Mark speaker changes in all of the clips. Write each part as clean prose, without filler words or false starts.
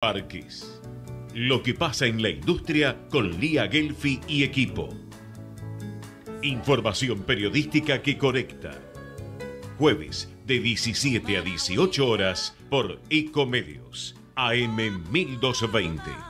Speaker 1: Parques. Lo que pasa en la industria con Lía Gelfi y equipo. Información periodística que conecta. Jueves de 17 a 18 horas por Ecomedios, AM 1220.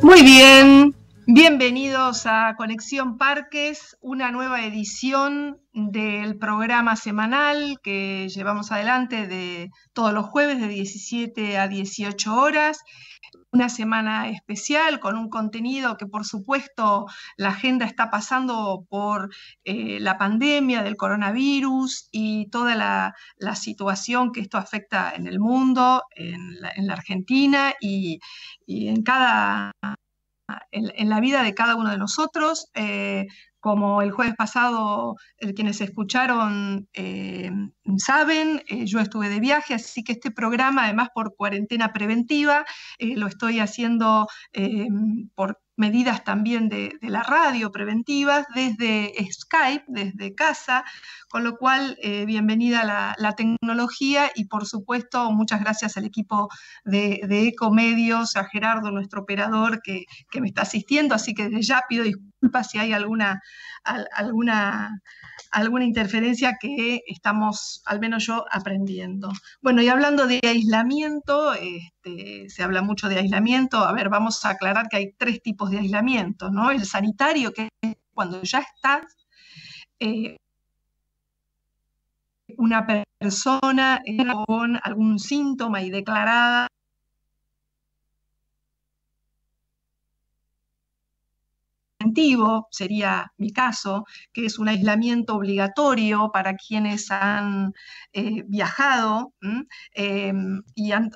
Speaker 2: Muy bien, bienvenidos a Conexión Parques, una nueva edición del programa semanal que llevamos adelante de todos los jueves de 17 a 18 horas. Una semana especial con un contenido que, por supuesto, la agenda está pasando por la pandemia del coronavirus y toda la situación que esto afecta en el mundo, en la Argentina y en la vida de cada uno de nosotros. Como el jueves pasado, quienes escucharon saben, yo estuve de viaje, así que este programa, además por cuarentena preventiva, lo estoy haciendo por medidas también de la radio preventivas desde Skype, desde casa, con lo cual bienvenida la tecnología y por supuesto muchas gracias al equipo de Ecomedios, a Gerardo, nuestro operador, que me está asistiendo, así que desde ya pido disculpas si hay alguna interferencia que estamos, al menos yo, aprendiendo. Bueno, y hablando de aislamiento, se habla mucho de aislamiento. A ver, vamos a aclarar que hay tres tipos de aislamiento, ¿no? El sanitario, que es cuando ya estás una persona con algún síntoma y declarada sería mi caso, que es un aislamiento obligatorio para quienes han viajado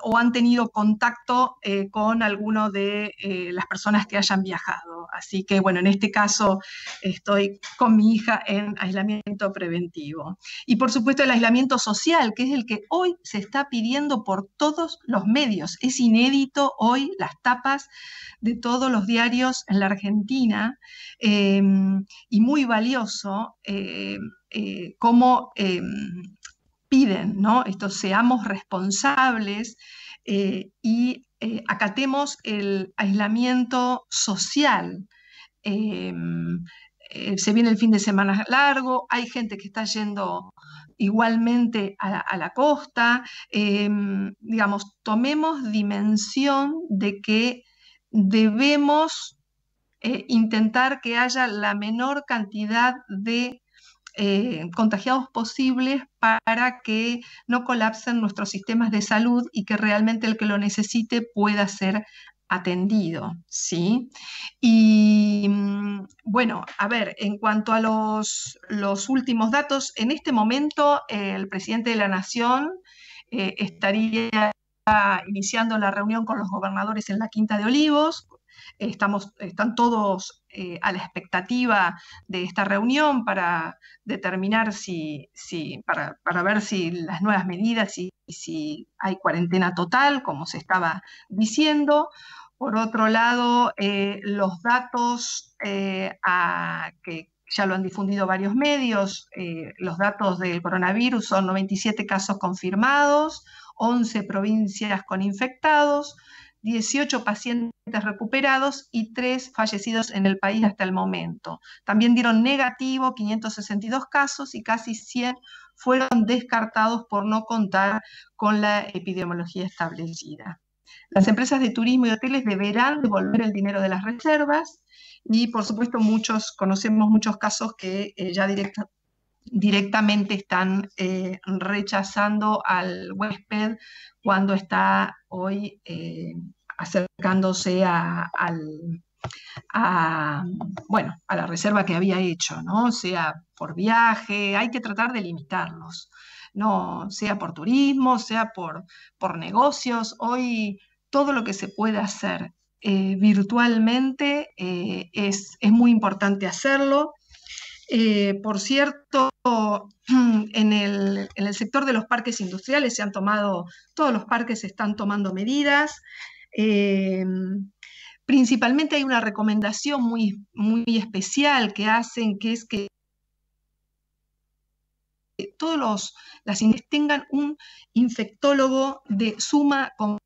Speaker 2: o han tenido contacto con alguno de las personas que hayan viajado. Así que, bueno, en este caso estoy con mi hija en aislamiento preventivo. Y, por supuesto, el aislamiento social, que es el que hoy se está pidiendo por todos los medios. Es inédito hoy las tapas de todos los diarios en la Argentina, y muy valioso cómo piden, ¿no? Seamos responsables y acatemos el aislamiento social. Se viene el fin de semana largo, hay gente que está yendo igualmente a la costa. Digamos, tomemos dimensión de que debemos intentar que haya la menor cantidad de contagiados posibles para que no colapsen nuestros sistemas de salud y que realmente el que lo necesite pueda ser atendido, ¿sí? Y bueno, a ver, en cuanto a los últimos datos, en este momento el presidente de la Nación estaría iniciando la reunión con los gobernadores en la Quinta de Olivos. Están todos a la expectativa de esta reunión para determinar para ver si las nuevas medidas, si hay cuarentena total, como se estaba diciendo. Por otro lado, los datos que ya lo han difundido varios medios, los datos del coronavirus son 97 casos confirmados, 11 provincias con infectados, 18 pacientes recuperados y 3 fallecidos en el país hasta el momento. También dieron negativo 562 casos y casi 100 fueron descartados por no contar con la epidemiología establecida. Las empresas de turismo y hoteles deberán devolver el dinero de las reservas y, por supuesto, conocemos muchos casos que ya directamente están rechazando al huésped cuando está hoy acercándose a la reserva que había hecho, ¿no? Sea por viaje, hay que tratar de limitarlos, no sea por turismo, sea por negocios. Hoy todo lo que se puede hacer virtualmente es muy importante hacerlo. Por cierto, en el sector de los parques industriales todos los parques están tomando medidas. Principalmente hay una recomendación muy, muy especial que hacen, que es que todas las industrias tengan un infectólogo de suma confianza.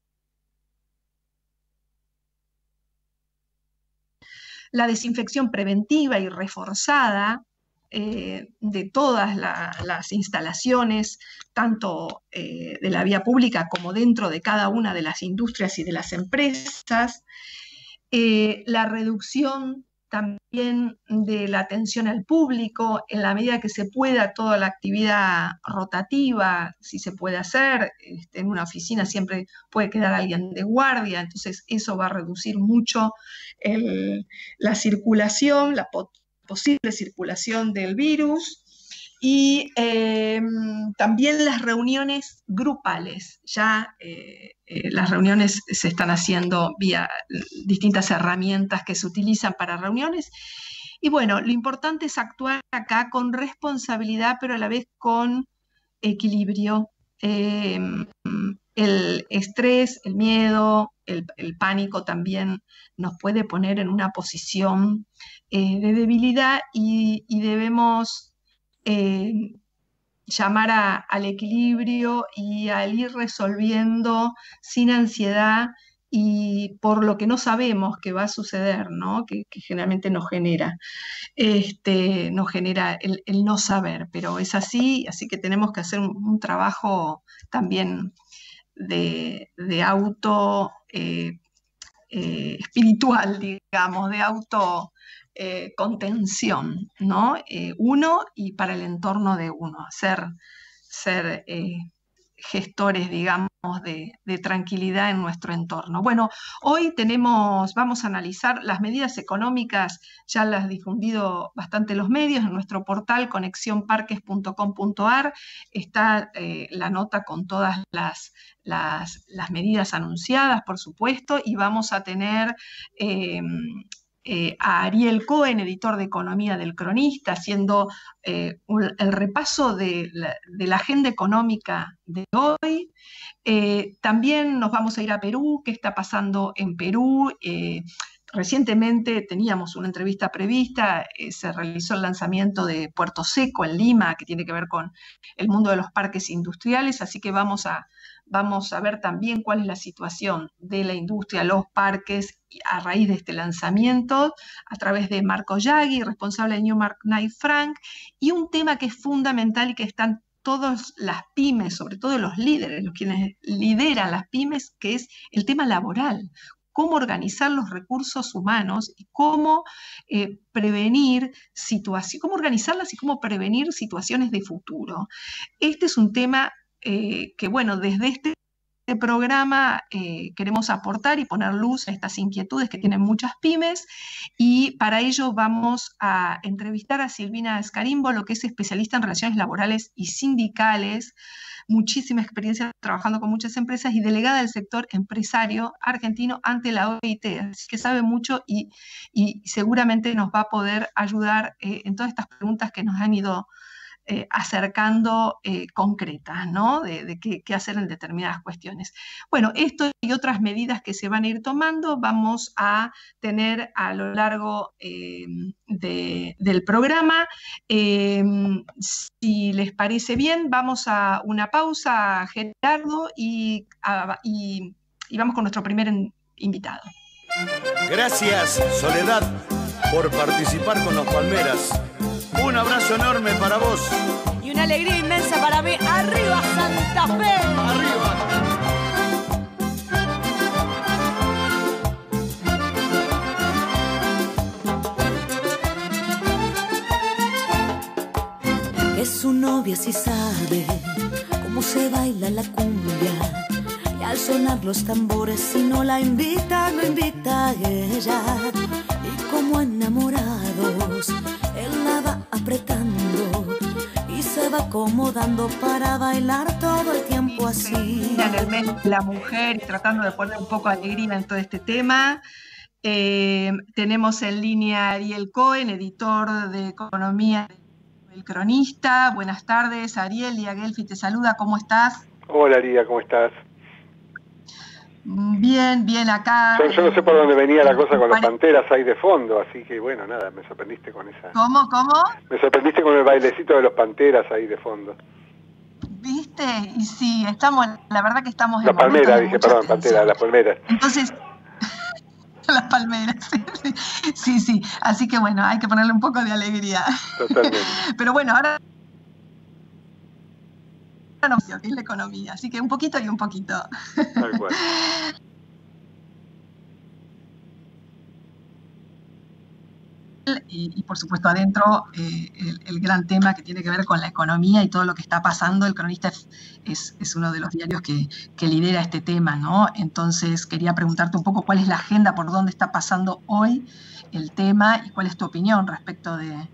Speaker 2: La desinfección preventiva y reforzada de todas las instalaciones, tanto de la vía pública como dentro de cada una de las industrias y de las empresas, la reducción también de la atención al público, en la medida que se pueda, toda la actividad rotativa, si se puede hacer, en una oficina siempre puede quedar alguien de guardia, entonces eso va a reducir mucho la circulación, la posible circulación del virus. Y también las reuniones grupales. Ya las reuniones se están haciendo vía distintas herramientas que se utilizan para reuniones. Y bueno, lo importante es actuar acá con responsabilidad, pero a la vez con equilibrio. El estrés, el miedo, el pánico también nos puede poner en una posición de debilidad y debemos llamar al equilibrio y al ir resolviendo sin ansiedad y por lo que no sabemos que va a suceder, ¿no? Que generalmente nos genera el no saber, pero es así que tenemos que hacer un trabajo también de auto espiritual, digamos, de auto contención, ¿no? Uno y para el entorno de uno, ser gestores, digamos, de tranquilidad en nuestro entorno. Bueno, hoy vamos a analizar las medidas económicas, ya las han difundido bastante los medios, en nuestro portal conexionparques.com.ar está la nota con todas las medidas anunciadas, por supuesto, y vamos a tener a Ariel Cohen, editor de Economía del Cronista, haciendo el repaso de la agenda económica de hoy. También nos vamos a ir a Perú, qué está pasando en Perú. Recientemente teníamos una entrevista prevista, se realizó el lanzamiento de Puerto Seco en Lima, que tiene que ver con el mundo de los parques industriales, así que vamos a ver también cuál es la situación de la industria, los parques, a raíz de este lanzamiento, a través de Marco Yagui, responsable de Newmark Knight Frank, y un tema que es fundamental y que están todas las pymes, sobre todo los líderes, los quienes lideran las pymes, que es el tema laboral. Cómo organizar los recursos humanos y cómo cómo organizarlas y cómo prevenir situaciones de futuro. Este es un tema que, bueno, desde este programa queremos aportar y poner luz a estas inquietudes que tienen muchas pymes, y para ello vamos a entrevistar a Silvina Escarimbo, que es especialista en relaciones laborales y sindicales, muchísima experiencia trabajando con muchas empresas y delegada del sector empresario argentino ante la OIT, así que sabe mucho y seguramente nos va a poder ayudar en todas estas preguntas que nos han ido acercando concretas, ¿no? De qué hacer en determinadas cuestiones. Bueno, esto y otras medidas que se van a ir tomando vamos a tener a lo largo del programa. Si les parece bien, vamos a una pausa, Gerardo, y vamos con nuestro primer invitado.
Speaker 3: Gracias, Soledad, por participar con los Palmeras. Un abrazo enorme para vos.
Speaker 4: Y una alegría inmensa para mí. ¡Arriba, Santa Fe!
Speaker 3: ¡Arriba!
Speaker 5: Que su novia sí sabe cómo se baila la cumbia. Y al sonar los tambores, si no la invita, lo invita a ella. Y como enamorados, él la va apretando y se va acomodando para bailar todo el tiempo así.
Speaker 2: En el mes de la mujer y tratando de poner un poco de alegría en todo este tema. Tenemos en línea a Ariel Cohen, editor de Economía del Cronista. Buenas tardes, Ariel. Lía Gelfi te saluda. ¿Cómo estás?
Speaker 6: Hola, Lía, ¿cómo estás?
Speaker 2: Bien, bien acá.
Speaker 6: Yo no sé por dónde venía la cosa con las panteras ahí de fondo, así que bueno, nada, me sorprendiste con esa.
Speaker 2: ¿Cómo?
Speaker 6: Me sorprendiste con el bailecito de los panteras ahí de fondo.
Speaker 2: ¿Viste? Y sí, estamos, la verdad que estamos...
Speaker 6: Las palmeras, dije, perdón, panteras, las palmeras.
Speaker 2: Entonces, las palmeras, sí, sí. Así que bueno, hay que ponerle un poco de alegría.
Speaker 6: Totalmente.
Speaker 2: Pero bueno, ahora... que es la economía, así que un poquito y un poquito.
Speaker 6: Tal cual.
Speaker 2: Y por supuesto adentro el gran tema que tiene que ver con la economía y todo lo que está pasando. El Cronista es uno de los diarios que lidera este tema, ¿no? Entonces quería preguntarte un poco cuál es la agenda, por dónde está pasando hoy el tema y cuál es tu opinión respecto de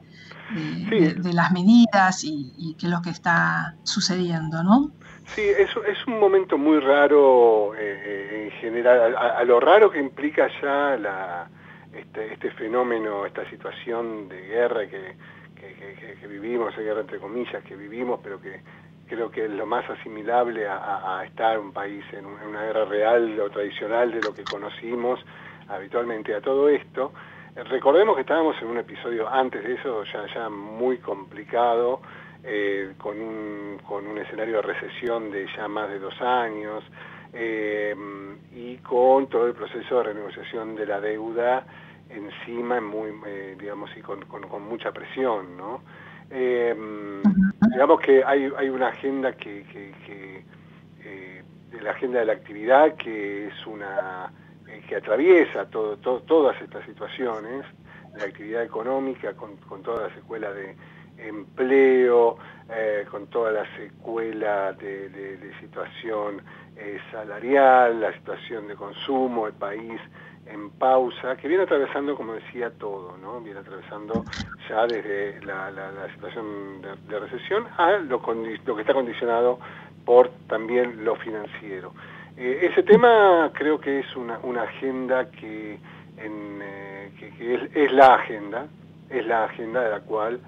Speaker 2: las medidas y qué es lo que está sucediendo, ¿no?
Speaker 6: Sí, es un momento muy raro en general, a lo raro que implica ya este fenómeno, esta situación de guerra que vivimos, de guerra entre comillas que vivimos, pero que creo que es lo más asimilable a estar un país en una guerra real o tradicional de lo que conocimos habitualmente a todo esto. Recordemos que estábamos en un episodio antes de eso ya muy complicado, con un escenario de recesión de ya más de 2 años, y con todo el proceso de renegociación de la deuda encima, digamos, y con mucha presión, ¿no? Digamos que hay una agenda de la agenda de la actividad que es que atraviesa todas estas situaciones, la actividad económica con toda la secuela de empleo, con toda la secuela de situación salarial, la situación de consumo, el país en pausa, que viene atravesando, como decía, todo, ¿no? Viene atravesando ya desde la situación de recesión a lo que está condicionado por también lo financiero. Ese tema creo que es una agenda que es la agenda de la cual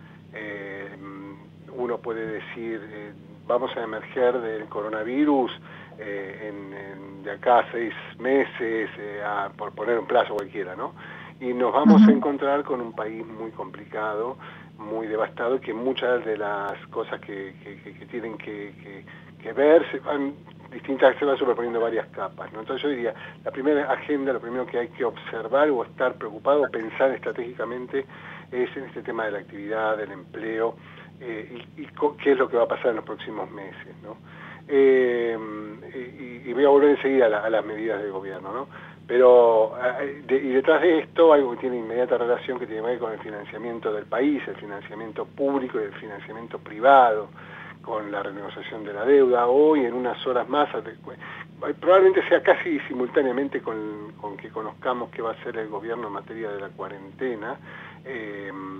Speaker 6: uno puede decir vamos a emerger del coronavirus de acá a 6 meses, por poner un plazo cualquiera, ¿no? Y nos vamos a encontrar con un país muy complicado, muy devastado, y que muchas de las cosas que tienen que ver se van superponiendo varias capas, ¿no? Entonces yo diría, la primera agenda, lo primero que hay que observar o estar preocupado, pensar estratégicamente, es en este tema de la actividad, del empleo, y qué es lo que va a pasar en los próximos meses, ¿no? Y voy a volver enseguida a las medidas del gobierno, ¿no? Pero y detrás de esto algo que tiene inmediata relación, que tiene que ver con el financiamiento del país, el financiamiento público y el financiamiento privado, con la renegociación de la deuda. Hoy, en unas horas más, probablemente sea casi simultáneamente con que conozcamos qué va a hacer el gobierno en materia de la cuarentena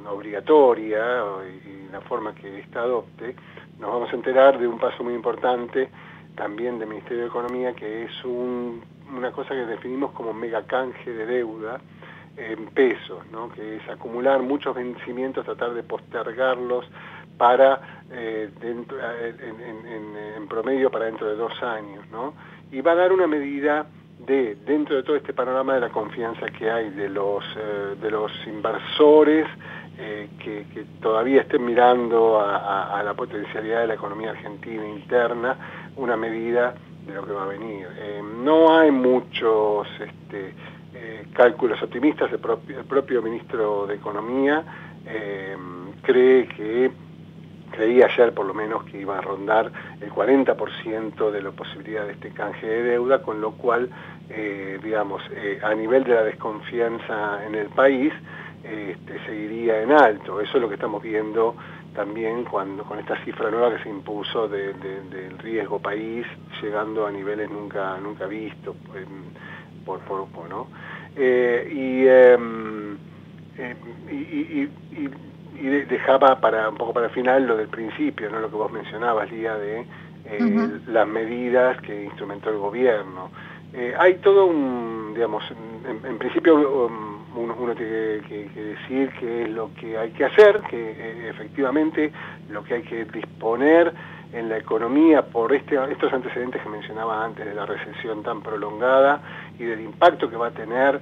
Speaker 6: obligatoria y la forma que ésta adopte, nos vamos a enterar de un paso muy importante también del Ministerio de Economía, que es una cosa que definimos como mega canje de deuda en pesos, ¿no? Que es acumular muchos vencimientos, tratar de postergarlos para en promedio para dentro de 2 años, ¿no? Y va a dar una medida dentro de todo este panorama de la confianza que hay de los inversores que todavía estén mirando a la potencialidad de la economía argentina interna, una medida de lo que va a venir. No hay muchos cálculos optimistas. El propio ministro de Economía creía ayer por lo menos que iba a rondar el 40% de la posibilidad de este canje de deuda, con lo cual, a nivel de la desconfianza en el país, seguiría en alto. Eso es lo que estamos viendo también con esta cifra nueva que se impuso del riesgo país, llegando a niveles nunca vistos por poco, ¿no? Y dejaba un poco para el final lo del principio, ¿no? Lo que vos mencionabas, Lía, de las medidas que instrumentó el gobierno. Hay todo en principio uno tiene que decir qué es lo que hay que hacer, que efectivamente lo que hay que disponer en la economía por estos antecedentes que mencionaba antes de la recesión tan prolongada y del impacto que va a tener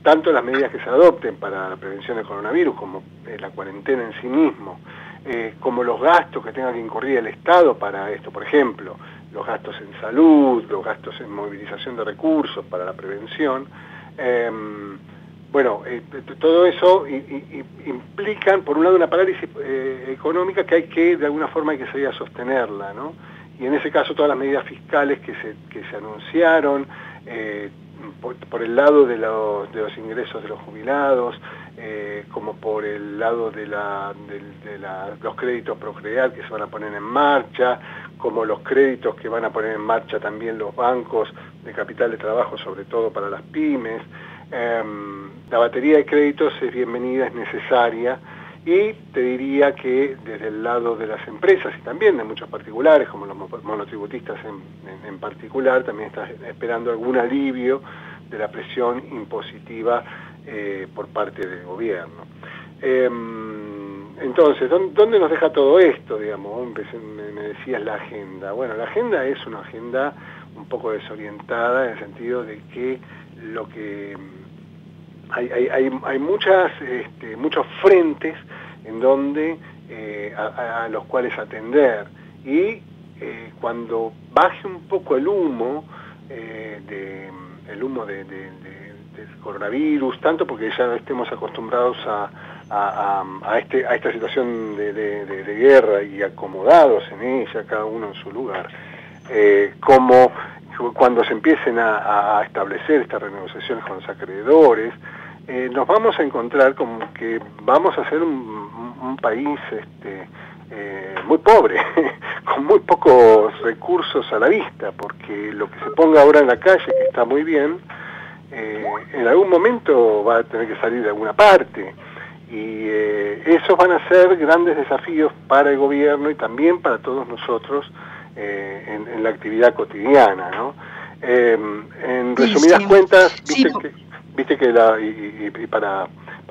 Speaker 6: tanto las medidas que se adopten para la prevención del coronavirus, como la cuarentena en sí mismo, como los gastos que tenga que incurrir el Estado para esto, por ejemplo, los gastos en salud, los gastos en movilización de recursos para la prevención. Todo eso implican, por un lado, una parálisis económica que de alguna forma hay que salir a sostenerla, ¿no? Y en ese caso todas las medidas fiscales que se anunciaron, por el lado de los ingresos de los jubilados, como por el lado de los créditos Procrear que se van a poner en marcha, como los créditos que van a poner en marcha también los bancos de capital de trabajo, sobre todo para las pymes. La batería de créditos es bienvenida, es necesaria, y te diría que desde el lado de las empresas y también de muchos particulares, como los monotributistas en particular, también están esperando algún alivio de la presión impositiva por parte del gobierno. Entonces, ¿dónde nos deja todo esto? Digamos, me decías la agenda. Bueno, la agenda es una agenda un poco desorientada en el sentido de que hay muchos frentes en donde a los cuales atender, y cuando baje un poco el humo del coronavirus, tanto porque ya no estemos acostumbrados a esta situación de guerra y acomodados en ella, cada uno en su lugar, como cuando se empiecen a establecer estas renegociaciones con los acreedores, nos vamos a encontrar como que vamos a ser un país muy pobre, con muy pocos recursos a la vista, porque lo que se ponga ahora en la calle, que está muy bien, en algún momento va a tener que salir de alguna parte, y esos van a ser grandes desafíos para el gobierno y también para todos nosotros en la actividad cotidiana, ¿no? En resumidas cuentas, viste que y para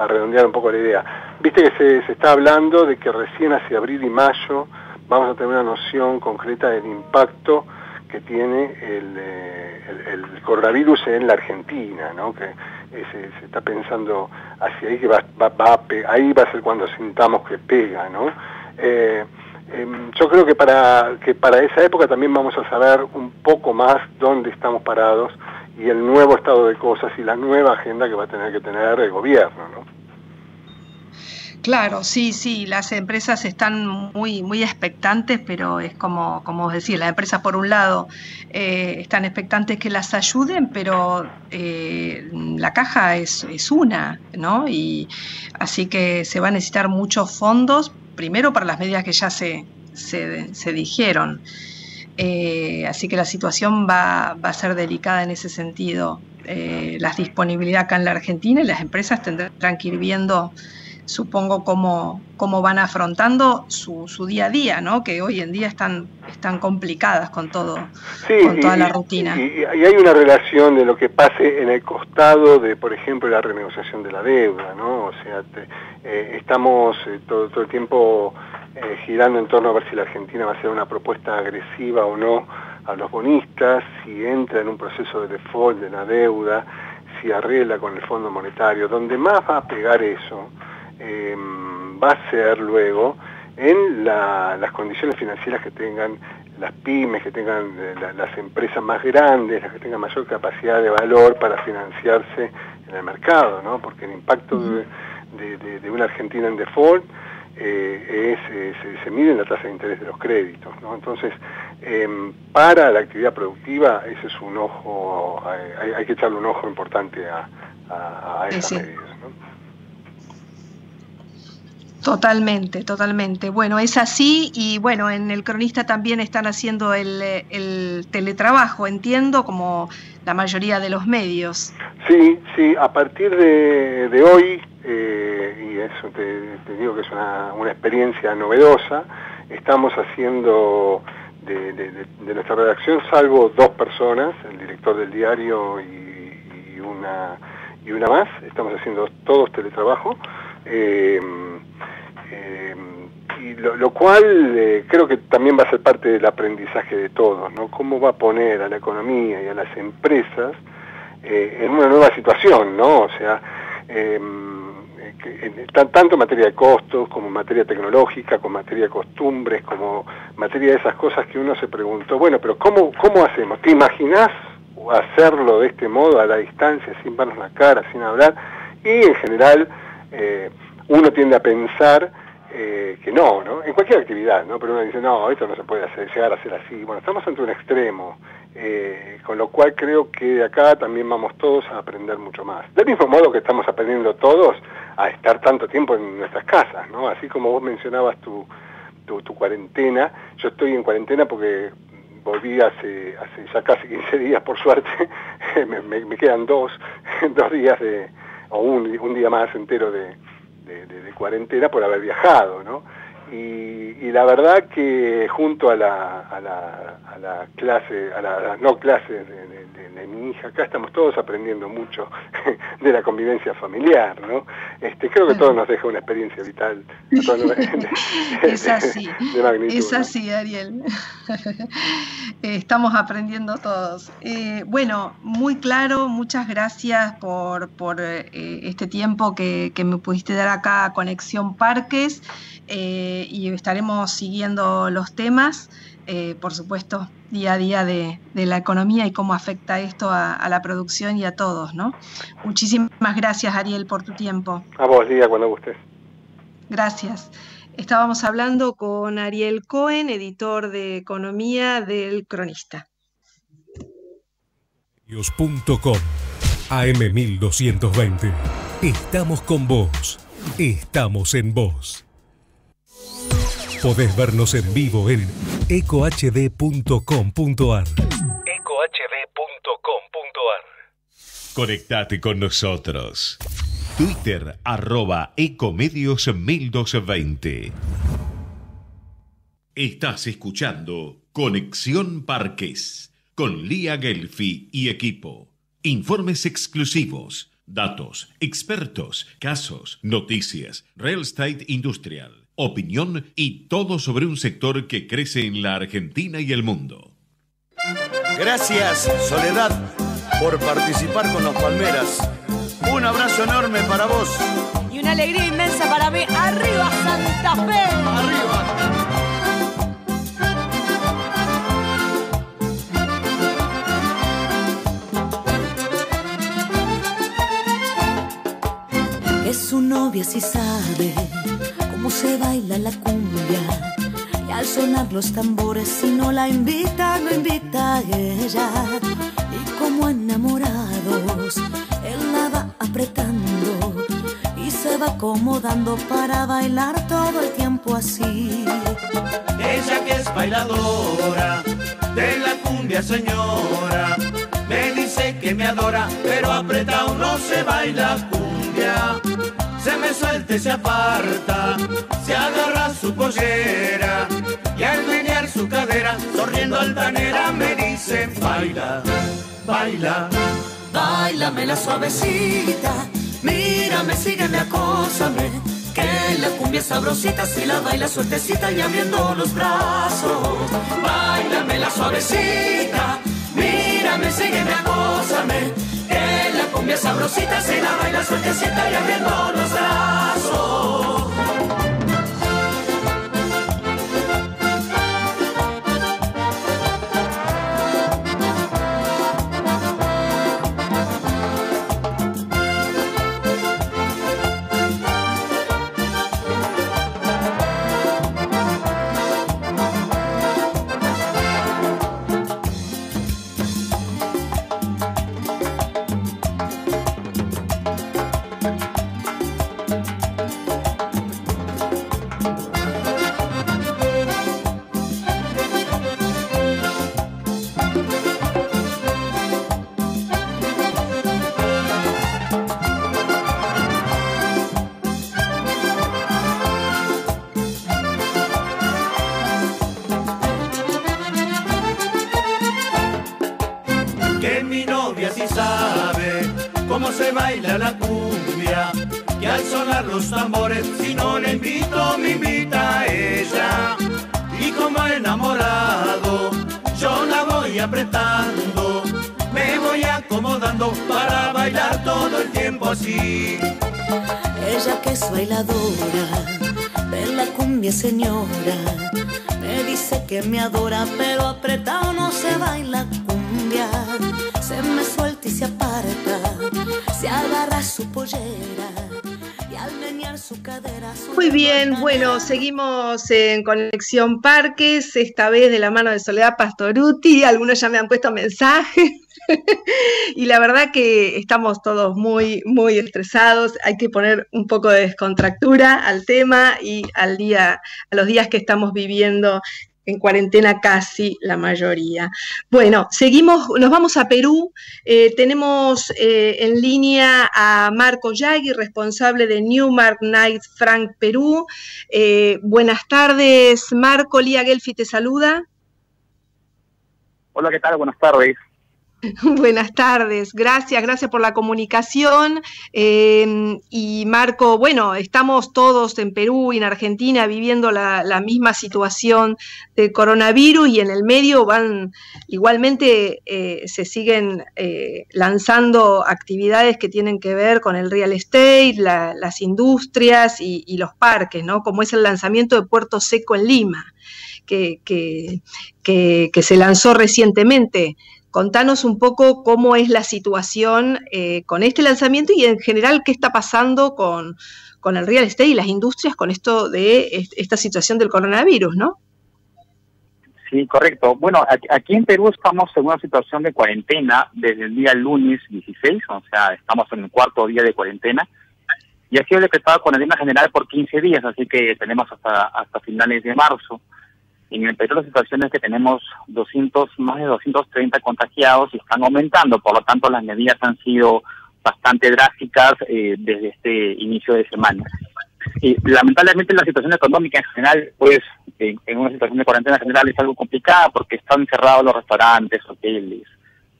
Speaker 6: redondear un poco la idea, viste que se está hablando de que recién hacia abril y mayo vamos a tener una noción concreta del impacto que tiene el coronavirus en la Argentina, ¿no? Que se está pensando hacia ahí, que ahí va a ser cuando sintamos que pega, ¿no? Yo creo que para esa época también vamos a saber un poco más dónde estamos parados y el nuevo estado de cosas y la nueva agenda que va a tener que tener el gobierno, ¿no?
Speaker 2: Claro, sí, las empresas están muy expectantes, pero es como vos decís, las empresas por un lado están expectantes que las ayuden, pero la caja es una, ¿no? Y así que se va a necesitar muchos fondos, primero para las medidas que ya se dijeron. Así que la situación va a ser delicada en ese sentido. La disponibilidad acá en la Argentina, y las empresas tendrán que ir viendo, supongo, cómo van afrontando su día a día, ¿no? Que hoy en día están complicadas con todo, con toda la rutina.
Speaker 6: Y hay una relación de lo que pase en el costado de, por ejemplo, la renegociación de la deuda, ¿no? O sea, estamos todo el tiempo girando en torno a ver si la Argentina va a hacer una propuesta agresiva o no a los bonistas, si entra en un proceso de default de la deuda, si arregla con el Fondo Monetario. Donde más va a pegar eso va a ser luego en las condiciones financieras que tengan las pymes, que tengan las empresas más grandes, las que tengan mayor capacidad de valor para financiarse en el mercado, ¿no? Porque el impacto de una Argentina en default se mide en la tasa de interés de los créditos, ¿no? Entonces, para la actividad productiva, ese es un ojo, hay que echarle un ojo importante a esas medidas, ¿no?
Speaker 2: Totalmente. Bueno, es así, y bueno, en El Cronista también están haciendo el teletrabajo, entiendo, como la mayoría de los medios. Sí,
Speaker 6: a partir de hoy, y eso te digo que es una experiencia novedosa, estamos haciendo de nuestra redacción, salvo 2 personas, el director del diario y una más, estamos haciendo todos teletrabajo, y lo cual creo que también va a ser parte del aprendizaje de todos, ¿no? Cómo va a poner a la economía y a las empresas en una nueva situación, ¿no? O sea, tanto en materia de costos, como en materia tecnológica, como en materia de costumbres, como en materia de esas cosas que uno se preguntó, bueno, pero ¿cómo hacemos? ¿Te imaginás hacerlo de este modo, a la distancia, sin vernos la cara, sin hablar? Y en general uno tiende a pensar que no, en cualquier actividad, ¿no? Pero uno dice, no, esto no se puede llegar a hacer así. Bueno, estamos ante un extremo, con lo cual creo que de acá también vamos todos a aprender mucho más. Del mismo modo que estamos aprendiendo todos a estar tanto tiempo en nuestras casas, ¿no? Así como vos mencionabas tu cuarentena, yo estoy en cuarentena porque volví hace ya casi 15 días, por suerte. me quedan dos días o un día más entero de cuarentena por haber viajado, ¿no? Y la verdad que junto a la clase, a las no clases de mi hija, acá estamos todos aprendiendo mucho de la convivencia familiar, ¿no? Creo que todo nos deja una experiencia vital.
Speaker 2: Es así,
Speaker 6: de magnitud,
Speaker 2: es así, ¿no? Ariel. Estamos aprendiendo todos. Bueno, muy claro, muchas gracias por este tiempo que me pudiste dar acá a Conexión Parques, y estaremos siguiendo los temas, por supuesto, día a día de la economía y cómo afecta esto a la producción y a todos, ¿no? Muchísimas gracias, Ariel, por tu tiempo.
Speaker 6: A vos, Lía, cuando gustes.
Speaker 2: Gracias. Estábamos hablando con Ariel Cohen, editor de Economía del Cronista.
Speaker 7: Medios.com AM1220. Estamos con vos. Estamos en vos. Podés vernos en vivo en ecohd.com.ar. ecohd.com.ar.
Speaker 1: Conectate con nosotros. Twitter @ecomedios1220. Estás escuchando Conexión Parques con Lía Gelfi y equipo. Informes exclusivos, datos, expertos, casos, noticias, real estate industrial, opinión y todo sobre un sector que crece en la Argentina y el mundo.
Speaker 3: Gracias, Soledad, por participar con los Palmeras. Un abrazo enorme para vos.
Speaker 4: Y una alegría inmensa para mí. ¡Arriba, Santa Fe!
Speaker 3: ¡Arriba!
Speaker 5: Que su novia sí sabe cómo se baila la cumbia, y al sonar los tambores, si no la invita, lo invita a ella. Y como enamorados, él la va apretando y se va acomodando para bailar todo el tiempo así.
Speaker 8: Ella que es bailadora,
Speaker 3: cumbia, señora. Me dice que me adora, pero apretado no se baila cumbia. Se me suelta y se aparta, se agarra su pollera, y al menear su cadera, sonriendo altanera, me dice: baila, baila,
Speaker 5: Báilame la suavecita, mírame, sígueme, acósame, que la cumbia es sabrosita si la baila suertecita y abriendo los brazos. Báilame la suavecita, mírame, sígueme, acósame, que la cumbia es sabrosita si la baila suertecita y abriendo los brazos.
Speaker 3: La cumbia, que al sonar los tambores, si no le invito, me invita a ella. Y como enamorado, yo la voy apretando, me voy acomodando para bailar todo el tiempo así.
Speaker 5: Ella que es bailadora de la cumbia, señora, me dice que me adora, pero apretado no se baila cumbia. Se me suelta y se aparta, se agarra su pollera y al menear su cadera.
Speaker 2: Muy bien, bueno, seguimos en Conexión Parques, esta vez de la mano de Soledad Pastorutti. Algunos ya me han puesto mensajes y la verdad que estamos todos muy, muy estresados. Hay que poner un poco de descontractura al tema y a los días que estamos viviendo en cuarentena casi la mayoría. Bueno, seguimos, nos vamos a Perú. Tenemos en línea a Marco Yagui, responsable de Newmark Knight Frank Perú. Buenas tardes, Marco. Lía Gelfi te saluda.
Speaker 8: Hola, ¿qué tal? Buenas tardes.
Speaker 2: Buenas tardes, gracias por la comunicación. Y Marco, bueno, estamos todos en Perú y en Argentina viviendo la misma situación de coronavirus y en el medio igualmente se siguen lanzando actividades que tienen que ver con el real estate, las industrias y los parques, ¿no? Como es el lanzamiento de Puerto Seco en Lima, que se lanzó recientemente. Contanos un poco cómo es la situación con este lanzamiento y en general qué está pasando con el real estate y las industrias con esto de esta situación del coronavirus, ¿no?
Speaker 8: Sí, correcto. Bueno, aquí en Perú estamos en una situación de cuarentena desde el día lunes 16, o sea, estamos en el cuarto día de cuarentena y ha sido decretada cuarentena general por 15 días, así que tenemos hasta finales de marzo. En el Perú la situación es que tenemos más de 230 contagiados y están aumentando, por lo tanto las medidas han sido bastante drásticas desde este inicio de semana. Y lamentablemente la situación económica en general, pues en una situación de cuarentena general es algo complicada porque están cerrados los restaurantes, hoteles,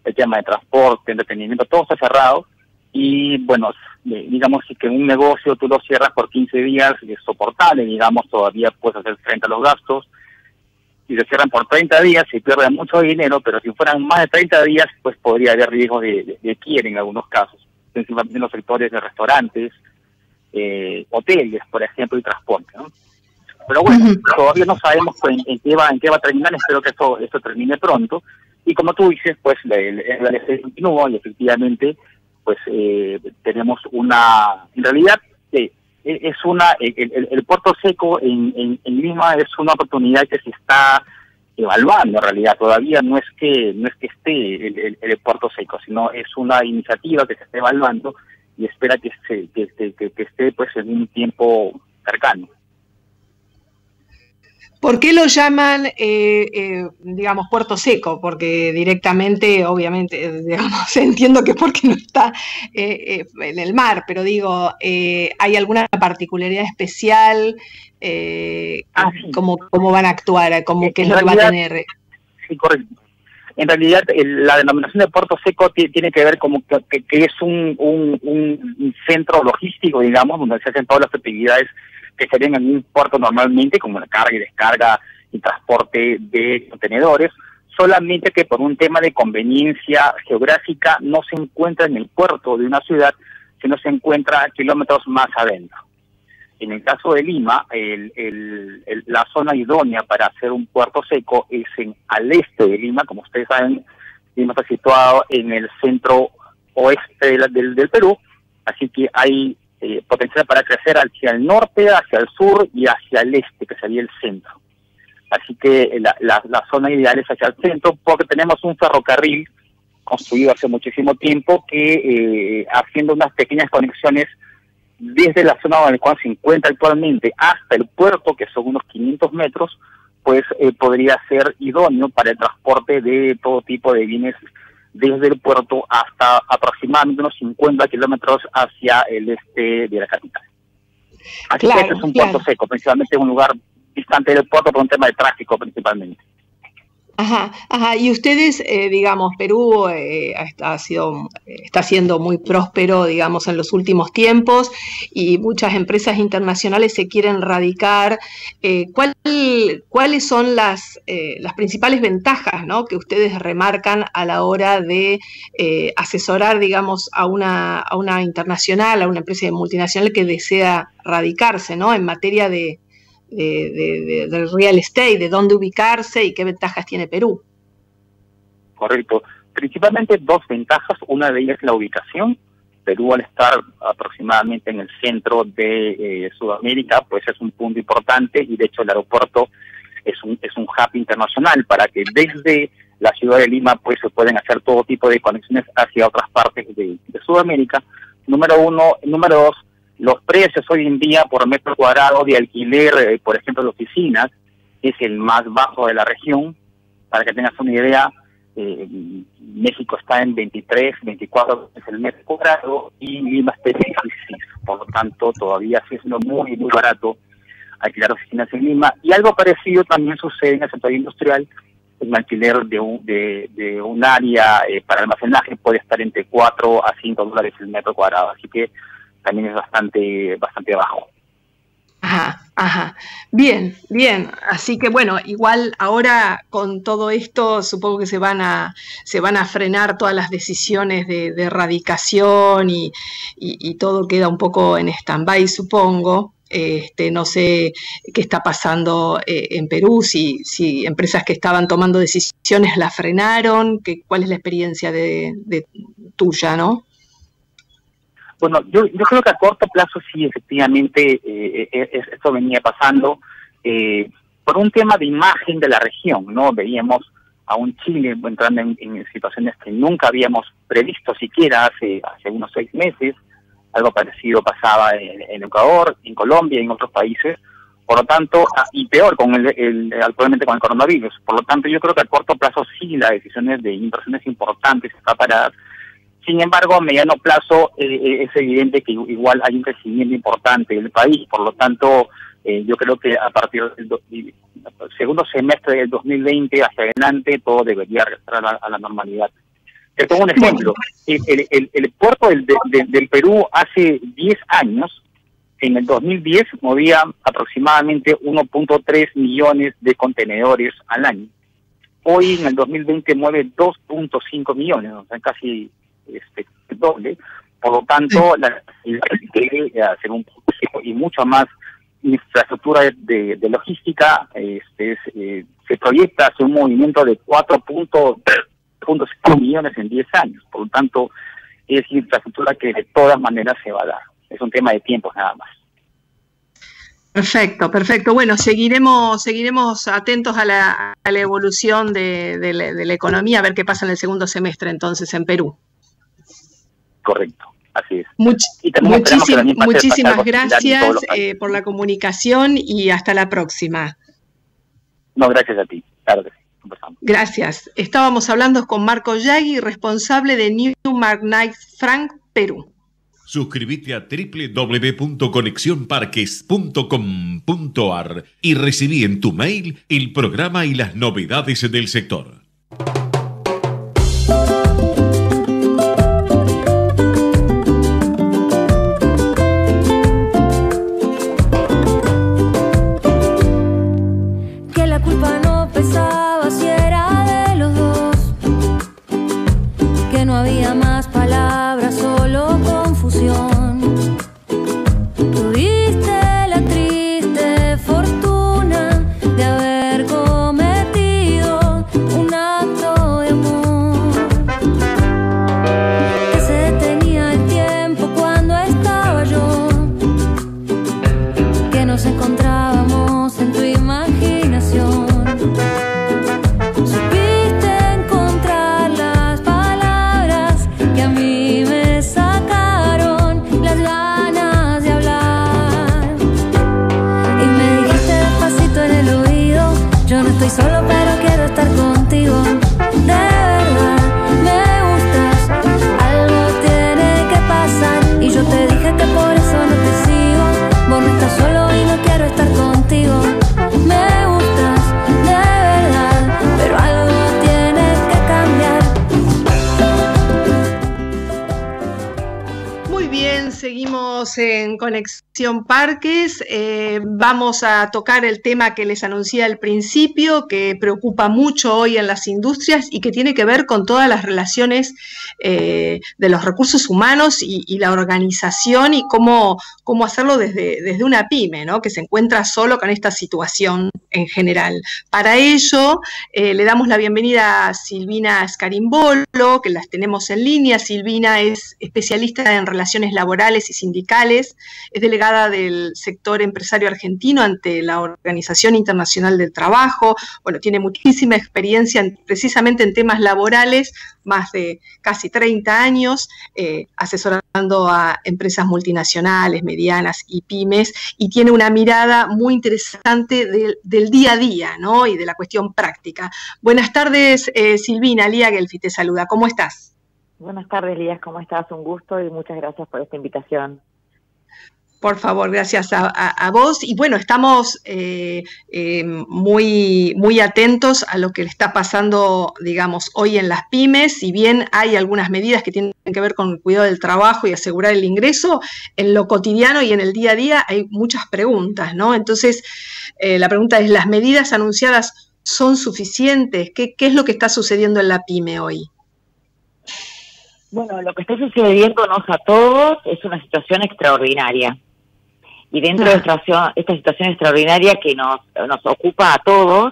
Speaker 8: el tema de transporte, entretenimiento, todo está cerrado y bueno, digamos que un negocio tú lo cierras por 15 días es soportable, digamos, todavía puedes hacer frente a los gastos. Si se cierran por 30 días se pierde mucho dinero, pero si fueran más de 30 días, pues podría haber riesgo de quiebra en algunos casos, principalmente en los sectores de restaurantes, hoteles, por ejemplo, y transporte, ¿no? Pero bueno, todavía no sabemos en qué va a terminar, espero que esto termine pronto, y como tú dices, pues el continúa y efectivamente, pues tenemos en realidad, el Puerto Seco en Lima es una oportunidad que se está evaluando en realidad. Todavía no es que esté el Puerto Seco, sino es una iniciativa que se está evaluando y espera que esté pues en un tiempo cercano.
Speaker 2: ¿Por qué lo llaman, digamos, puerto seco? Porque directamente, obviamente, digamos, entiendo que es porque no está en el mar, pero digo, ¿hay alguna particularidad especial?
Speaker 8: Sí.
Speaker 2: ¿Cómo van a actuar? ¿Qué es lo que va a tener?
Speaker 8: Sí, correcto. En realidad, la denominación de puerto seco tiene que ver como que es un centro logístico, digamos, donde se hacen todas las actividades que serían en un puerto normalmente, como la carga y descarga y transporte de contenedores, solamente que por un tema de conveniencia geográfica no se encuentra en el puerto de una ciudad, sino se encuentra kilómetros más adentro. En el caso de Lima, la zona idónea para hacer un puerto seco es al este de Lima. Como ustedes saben, Lima está situado en el centro oeste del Perú, así que hay potencial para crecer hacia el norte, hacia el sur y hacia el este, que sería el centro. Así que la zona ideal es hacia el centro, porque tenemos un ferrocarril construido hace muchísimo tiempo que haciendo unas pequeñas conexiones desde la zona en la cual se encuentra actualmente hasta el puerto, que son unos 500 metros, pues podría ser idóneo para el transporte de todo tipo de bienes desde el puerto hasta aproximadamente unos 50 kilómetros hacia el este de la capital. Así que este es un puerto seco, principalmente un lugar distante del puerto por un tema de tráfico principalmente.
Speaker 2: Ajá. Y ustedes, digamos, Perú está siendo muy próspero, digamos, en los últimos tiempos y muchas empresas internacionales se quieren radicar. ¿Cuáles son las principales ventajas, ¿no?, que ustedes remarcan a la hora de asesorar, digamos, a una internacional, a una empresa multinacional que desea radicarse, ¿no?, en materia del real estate, de dónde ubicarse y qué ventajas tiene Perú?
Speaker 8: Correcto. Principalmente dos ventajas. Una de ellas es la ubicación. Perú, al estar aproximadamente en el centro de Sudamérica, pues es un punto importante, y de hecho el aeropuerto es un hub internacional para que desde la ciudad de Lima pues se pueden hacer todo tipo de conexiones hacia otras partes de Sudamérica. Número uno. Número dos, los precios hoy en día por metro cuadrado de alquiler, por ejemplo, de oficinas, es el más bajo de la región. Para que tengas una idea, México está en 23, 24 es el metro cuadrado y Lima está en 16. Por lo tanto, todavía sigue siendo muy, muy barato alquilar oficinas en Lima. Y algo parecido también sucede en el sector industrial. El alquiler de un área para almacenaje puede estar entre 4 a 5 dólares el metro cuadrado. Así que también es bastante bajo.
Speaker 2: Ajá. Bien. Así que bueno, igual ahora con todo esto supongo que se van a frenar todas las decisiones de erradicación y todo queda un poco en stand-by, supongo. No sé qué está pasando en Perú, si empresas que estaban tomando decisiones las frenaron, ¿cuál es la experiencia de tuya, no?
Speaker 8: Bueno, yo creo que a corto plazo sí, efectivamente, esto venía pasando por un tema de imagen de la región, ¿no? Veíamos a un Chile entrando en situaciones que nunca habíamos previsto siquiera hace unos 6 meses. Algo parecido pasaba en Ecuador, en Colombia y en otros países. Por lo tanto, y peor actualmente con el coronavirus. Por lo tanto, yo creo que a corto plazo sí las decisiones de inversiones importantes están paradas. Sin embargo, a mediano plazo es evidente que igual hay un crecimiento importante del país. Por lo tanto, yo creo que a partir del segundo semestre del 2020 hacia adelante todo debería regresar a la normalidad. Te pongo un ejemplo. El puerto del Perú hace 10 años, en el 2010, movía aproximadamente 1.3 millones de contenedores al año. Hoy, en el 2020, mueve 2.5 millones, o sea, casi doble. Por lo tanto, la necesidad de hacer un proceso y mucha más infraestructura de logística se proyecta hacia un movimiento de 4.5 millones en 10 años. Por lo tanto, es infraestructura que de todas maneras se va a dar. Es un tema de tiempo nada más.
Speaker 2: Perfecto. Bueno, seguiremos atentos a la evolución de la economía, a ver qué pasa en el segundo semestre entonces en Perú.
Speaker 8: Correcto, así es.
Speaker 2: Muchísimas gracias por la comunicación y hasta la próxima.
Speaker 8: No, gracias a ti. Claro que sí. Conversamos.
Speaker 2: Gracias. Estábamos hablando con Marco Yagui, responsable de Newmark Knight Frank, Perú.
Speaker 1: Suscríbete a www.conexionparques.com.ar y recibí en tu mail el programa y las novedades del sector.
Speaker 5: Que la culpa no pesaba si era de los dos, que no había más palabras, solo confusión. Tuviste la triste fortuna de haber cometido un acto de amor, que se detenía el tiempo cuando estaba yo, que nos encontrábamos en tu imaginación. Supiste encontrar las palabras que a mí me sacaron las ganas de hablar, y me dijiste despacito en el oído: yo no estoy solo pero quiero estar contigo. De verdad me gustas, algo tiene que pasar, y yo te dije que por eso no te sigo. Vos no estás solo y no quiero estar contigo. Me gustas de verdad, pero algo tienes que cambiar.
Speaker 2: Muy bien, seguimos en Conexión Parques. Vamos a tocar el tema que les anuncié al principio, que preocupa mucho hoy en las industrias y que tiene que ver con todas las relaciones de los recursos humanos y la organización, y cómo hacerlo desde una pyme, ¿no?, que se encuentra solo con esta situación en general. Para ello, le damos la bienvenida a Silvina Scarimbolo, que las tenemos en línea. Silvina es especialista en relaciones laborales y sindicales, es delegada del sector empresario argentino ante la Organización Internacional del Trabajo. Bueno, tiene muchísima experiencia precisamente en temas laborales, más de casi 30 años, asesorando a empresas multinacionales, medianas y pymes, y tiene una mirada muy interesante del día a día, ¿no?, y de la cuestión práctica. Buenas tardes, Silvina. Lía Gelfi te saluda. ¿Cómo estás?
Speaker 9: Buenas tardes, Lía. ¿Cómo estás? Un gusto y muchas gracias por esta invitación.
Speaker 2: Por favor, gracias a vos. Y bueno, estamos muy atentos a lo que le está pasando, digamos, hoy en las pymes. Si bien hay algunas medidas que tienen que ver con el cuidado del trabajo y asegurar el ingreso, en lo cotidiano y en el día a día hay muchas preguntas, ¿no? Entonces, la pregunta es, ¿las medidas anunciadas son suficientes? ¿Qué es lo que está sucediendo en la pyme hoy?
Speaker 9: Bueno, lo que está sucediéndonos a todos es una situación extraordinaria. Y dentro de esta situación extraordinaria que nos ocupa a todos,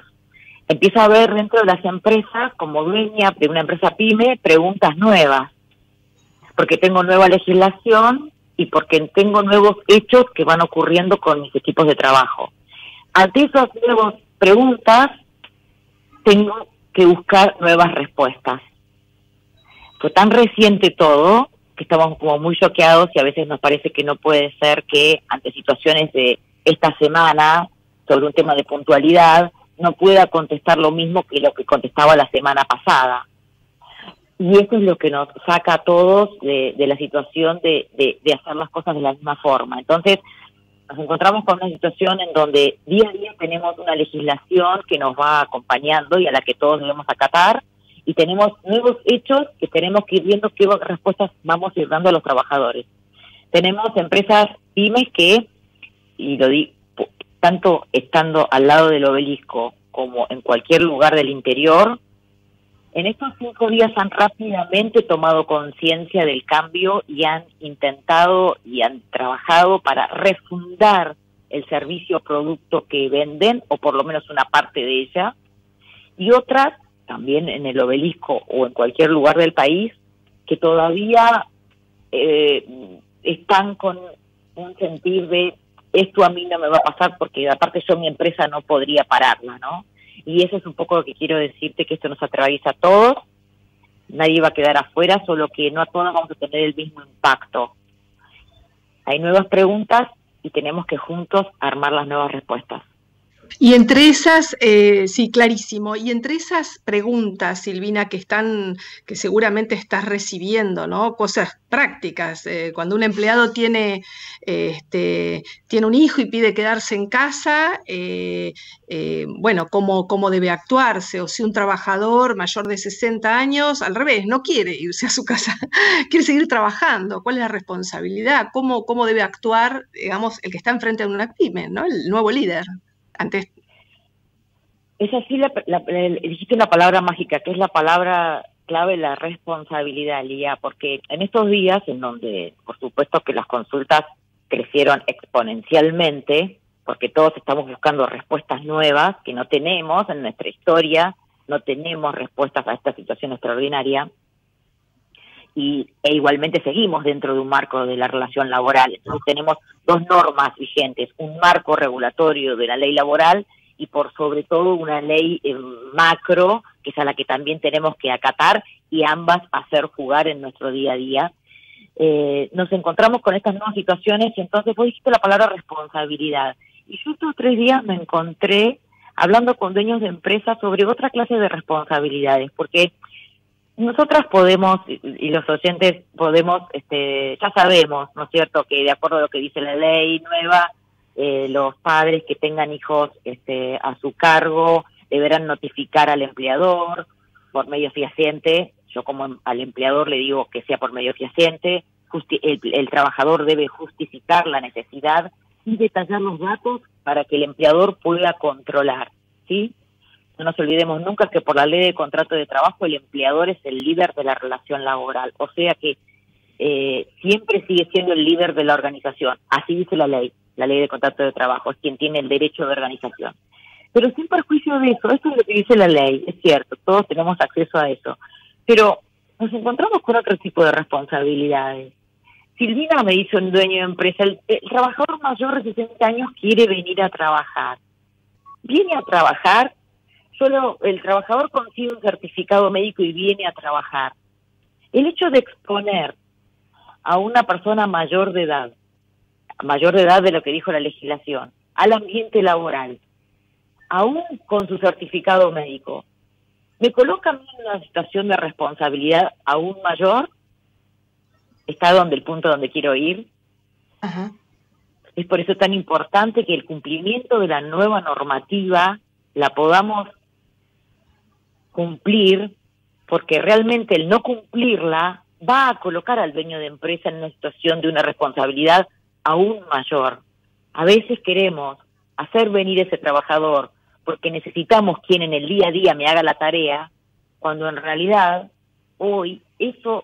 Speaker 9: empieza a haber dentro de las empresas, como dueña de una empresa pyme, preguntas nuevas. Porque tengo nueva legislación y porque tengo nuevos hechos que van ocurriendo con mis equipos de trabajo. Ante esas nuevas preguntas, tengo que buscar nuevas respuestas. Fue tan reciente todo que estamos como muy choqueados y a veces nos parece que no puede ser que ante situaciones de esta semana sobre un tema de puntualidad no pueda contestar lo mismo que lo que contestaba la semana pasada. Y eso es lo que nos saca a todos de la situación de hacer las cosas de la misma forma. Entonces nos encontramos con una situación en donde día a día tenemos una legislación que nos va acompañando y a la que todos debemos acatar, y tenemos nuevos hechos que tenemos que ir viendo qué respuestas vamos a ir dando a los trabajadores. Tenemos empresas pymes que, y lo digo, tanto estando al lado del Obelisco como en cualquier lugar del interior, en estos 5 días han rápidamente tomado conciencia del cambio y han intentado y han trabajado para refundar el servicio o producto que venden, o por lo menos una parte de ella, y otras también en el Obelisco o en cualquier lugar del país, que todavía están con un sentir de esto a mí no me va a pasar porque aparte yo mi empresa no podría pararla, ¿no? Y eso es un poco lo que quiero decirte, que esto nos atraviesa a todos, nadie va a quedar afuera, solo que no a todos vamos a tener el mismo impacto. Hay nuevas preguntas y tenemos que juntos armar las nuevas respuestas.
Speaker 2: Y entre esas, sí, clarísimo, y entre esas preguntas, Silvina, que seguramente estás recibiendo, ¿no? Cosas prácticas, cuando un empleado tiene un hijo y pide quedarse en casa, bueno, ¿cómo debe actuarse? O si un trabajador mayor de 60 años, al revés, no quiere irse a su casa, quiere seguir trabajando, ¿cuál es la responsabilidad? ¿Cómo debe actuar, digamos, el que está enfrente de una pyme, ¿no? El nuevo líder. Antes.
Speaker 9: Es así, dijiste una palabra mágica, que es la palabra clave, la responsabilidad, Lía, porque en estos días, en donde por supuesto que las consultas crecieron exponencialmente, porque todos estamos buscando respuestas nuevas que no tenemos en nuestra historia, no tenemos respuestas a esta situación extraordinaria, e igualmente seguimos dentro de un marco de la relación laboral. Entonces tenemos dos normas vigentes, un marco regulatorio de la ley laboral y por sobre todo una ley macro, que es a la que también tenemos que acatar y ambas hacer jugar en nuestro día a día. Nos encontramos con estas nuevas situaciones y entonces vos dijiste la palabra responsabilidad. Y yo estos 3 días me encontré hablando con dueños de empresas sobre otra clase de responsabilidades, porque nosotras podemos, y los oyentes podemos, ya sabemos, ¿no es cierto?, que de acuerdo a lo que dice la ley nueva, los padres que tengan hijos a su cargo deberán notificar al empleador por medio fehaciente. Yo como al empleador le digo que sea por medio fehaciente. El trabajador debe justificar la necesidad y detallar los datos para que el empleador pueda controlar, ¿sí? No nos olvidemos nunca que por la ley de contrato de trabajo el empleador es el líder de la relación laboral, o sea que siempre sigue siendo el líder de la organización, así dice la ley de contrato de trabajo, es quien tiene el derecho de organización. Pero sin perjuicio de eso, esto es lo que dice la ley, es cierto, todos tenemos acceso a eso, pero nos encontramos con otro tipo de responsabilidades. Silvina, me dice un dueño de empresa, el trabajador mayor de 60 años quiere venir a trabajar. Viene a trabajar, solo el trabajador consigue un certificado médico y viene a trabajar. El hecho de exponer a una persona mayor de edad de lo que dijo la legislación, al ambiente laboral, aún con su certificado médico, me coloca a mí en una situación de responsabilidad aún mayor. Está el punto donde quiero ir.
Speaker 2: Ajá.
Speaker 9: Es por eso tan importante que el cumplimiento de la nueva normativa la podamos cumplir, porque realmente el no cumplirla va a colocar al dueño de empresa en una situación de una responsabilidad aún mayor. A veces queremos hacer venir ese trabajador porque necesitamos quien en el día a día me haga la tarea, cuando en realidad hoy eso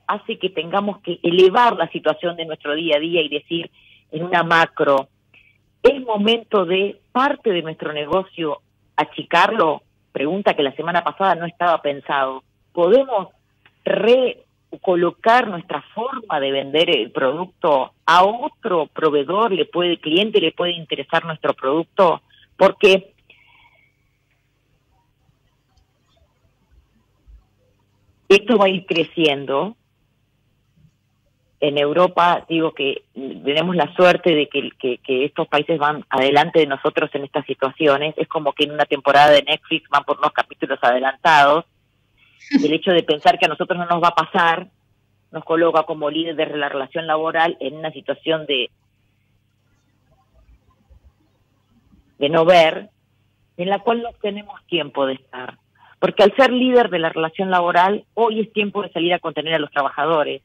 Speaker 9: hace que tengamos que elevar la situación de nuestro día a día y decir en una macro, ¿es momento de parte de nuestro negocio achicarlo? Pregunta que la semana pasada no estaba pensado. ¿Podemos recolocar nuestra forma de vender el producto a otro proveedor? ¿Cliente le puede interesar nuestro producto? Porque esto va a ir creciendo. En Europa, digo que tenemos la suerte de que estos países van adelante de nosotros en estas situaciones. Es como que en una temporada de Netflix van por unos capítulos adelantados. El hecho de pensar que a nosotros no nos va a pasar nos coloca como líder de la relación laboral en una situación de no ver, en la cual no tenemos tiempo de estar. Porque al ser líder de la relación laboral, hoy es tiempo de salir a contener a los trabajadores,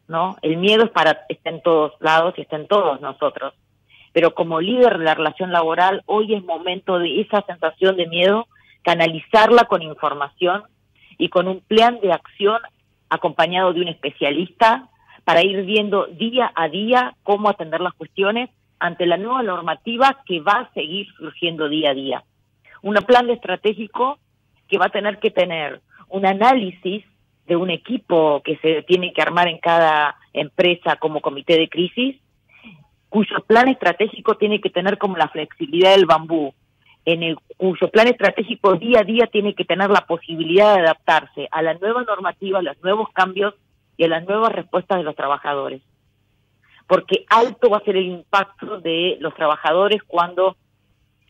Speaker 9: ¿no? El miedo está en todos lados y está en todos nosotros. Pero como líder de la relación laboral, hoy es momento de esa sensación de miedo, canalizarla con información y con un plan de acción acompañado de un especialista para ir viendo día a día cómo atender las cuestiones ante la nueva normativa que va a seguir surgiendo día a día. Un plan estratégico que va a tener que tener un análisis de un equipo que se tiene que armar en cada empresa como comité de crisis, cuyo plan estratégico tiene que tener como la flexibilidad del bambú, cuyo plan estratégico día a día tiene que tener la posibilidad de adaptarse a la nueva normativa, a los nuevos cambios y a las nuevas respuestas de los trabajadores. Porque alto va a ser el impacto de los trabajadores cuando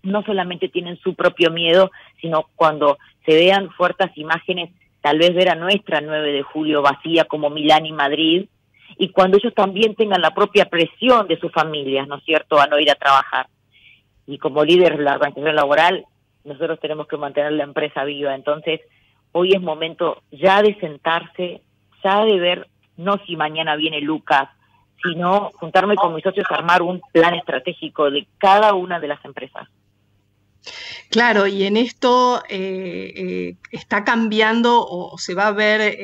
Speaker 9: no solamente tienen su propio miedo, sino cuando se vean fuertes imágenes, tal vez ver a nuestra 9 de julio vacía como Milán y Madrid, y cuando ellos también tengan la propia presión de sus familias, ¿no es cierto?, a no ir a trabajar. Y como líderes de la organización laboral, nosotros tenemos que mantener la empresa viva. Entonces, hoy es momento ya de sentarse, ya de ver, no si mañana viene Lucas, sino juntarme con mis socios a armar un plan estratégico de cada una de las empresas.
Speaker 2: Claro, y en esto está cambiando o se va a ver,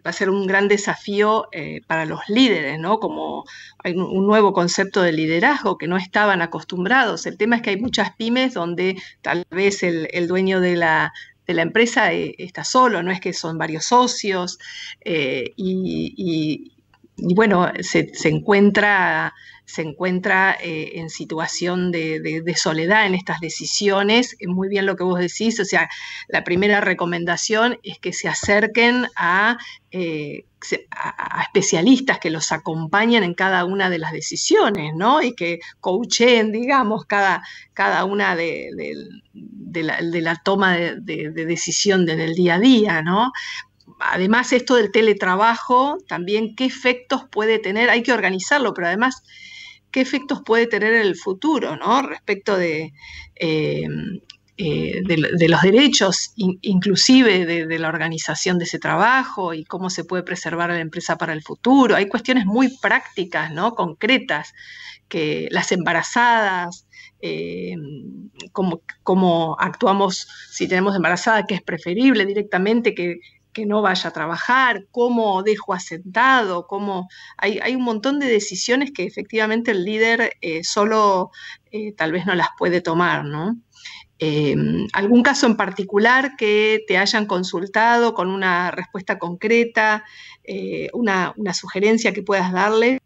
Speaker 2: va a ser un gran desafío para los líderes, ¿no? Como hay un nuevo concepto de liderazgo que no estaban acostumbrados. El tema es que hay muchas pymes donde tal vez el dueño de la empresa está solo, no es que son varios socios, y bueno, se encuentra en situación de soledad en estas decisiones. Muy bien lo que vos decís, o sea, la primera recomendación es que se acerquen a especialistas que los acompañen en cada una de las decisiones, ¿no? Y que coachen, digamos, cada una de la toma de decisión en el día a día, ¿no? Además, esto del teletrabajo, también qué efectos puede tener, hay que organizarlo, pero además, qué efectos puede tener en el futuro, ¿no? Respecto de los derechos, inclusive de la organización de ese trabajo y cómo se puede preservar a la empresa para el futuro. Hay cuestiones muy prácticas, ¿no? Concretas, que las embarazadas, cómo actuamos si tenemos embarazada, que es preferible directamente que no vaya a trabajar, cómo dejo asentado, hay un montón de decisiones que efectivamente el líder solo tal vez no las puede tomar, ¿no? ¿Algún caso en particular que te hayan consultado con una respuesta concreta, una sugerencia que puedas darles?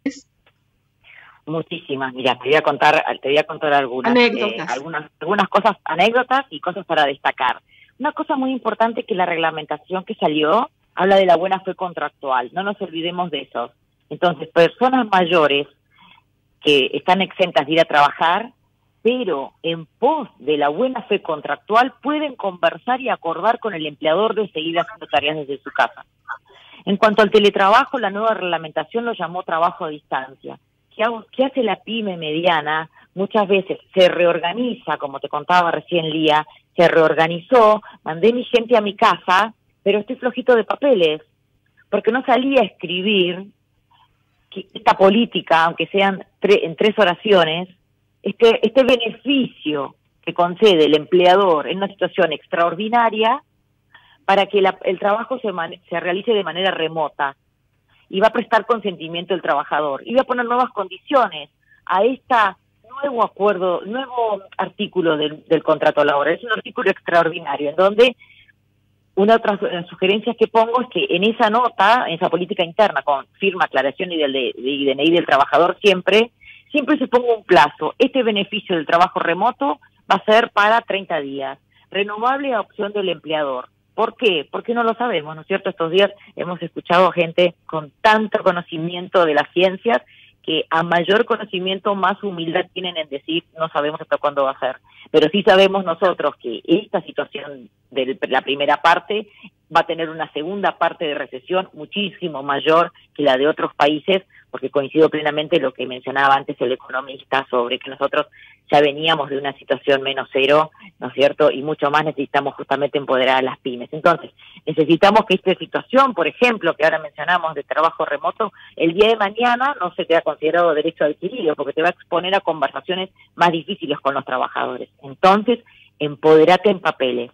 Speaker 9: Muchísimas. Mira, te voy a contar algunas
Speaker 2: anécdotas,
Speaker 9: algunas cosas, anécdotas y cosas para destacar. Una cosa muy importante que la reglamentación que salió habla de la buena fe contractual. No nos olvidemos de eso. Entonces, personas mayores que están exentas de ir a trabajar, pero en pos de la buena fe contractual pueden conversar y acordar con el empleador de seguir haciendo tareas desde su casa. En cuanto al teletrabajo, la nueva reglamentación lo llamó trabajo a distancia. ¿Qué hace la pyme mediana? Muchas veces se reorganiza, como te contaba recién Lía, se reorganizó, mandé mi gente a mi casa, pero estoy flojito de papeles, porque no salía a escribir esta política, aunque sean en 3 oraciones, este beneficio que concede el empleador en una situación extraordinaria para que el trabajo se realice de manera remota, y va a prestar consentimiento del trabajador, y va a poner nuevas condiciones a esta nuevo artículo del contrato laboral. Es un artículo extraordinario, en donde una otra sugerencia que pongo es que en esa nota, en esa política interna, con firma, aclaración y DNI del trabajador, siempre se ponga un plazo. Este beneficio del trabajo remoto va a ser para 30 días, renovable a opción del empleador. ¿Por qué? Porque no lo sabemos, ¿no es cierto? Estos días hemos escuchado gente con tanto conocimiento de las ciencias que a mayor conocimiento, más humildad tienen en decir no sabemos hasta cuándo va a ser. Pero sí sabemos nosotros que esta situación de la primera parte va a tener una segunda parte de recesión muchísimo mayor que la de otros países, porque coincido plenamente lo que mencionaba antes el economista sobre que nosotros ya veníamos de una situación menos cero, ¿no es cierto? Y mucho más necesitamos justamente empoderar a las pymes. Entonces, necesitamos que esta situación, por ejemplo, que ahora mencionamos de trabajo remoto, el día de mañana no se queda considerado derecho adquirido, porque te va a exponer a conversaciones más difíciles con los trabajadores. Entonces, empoderate en papeles.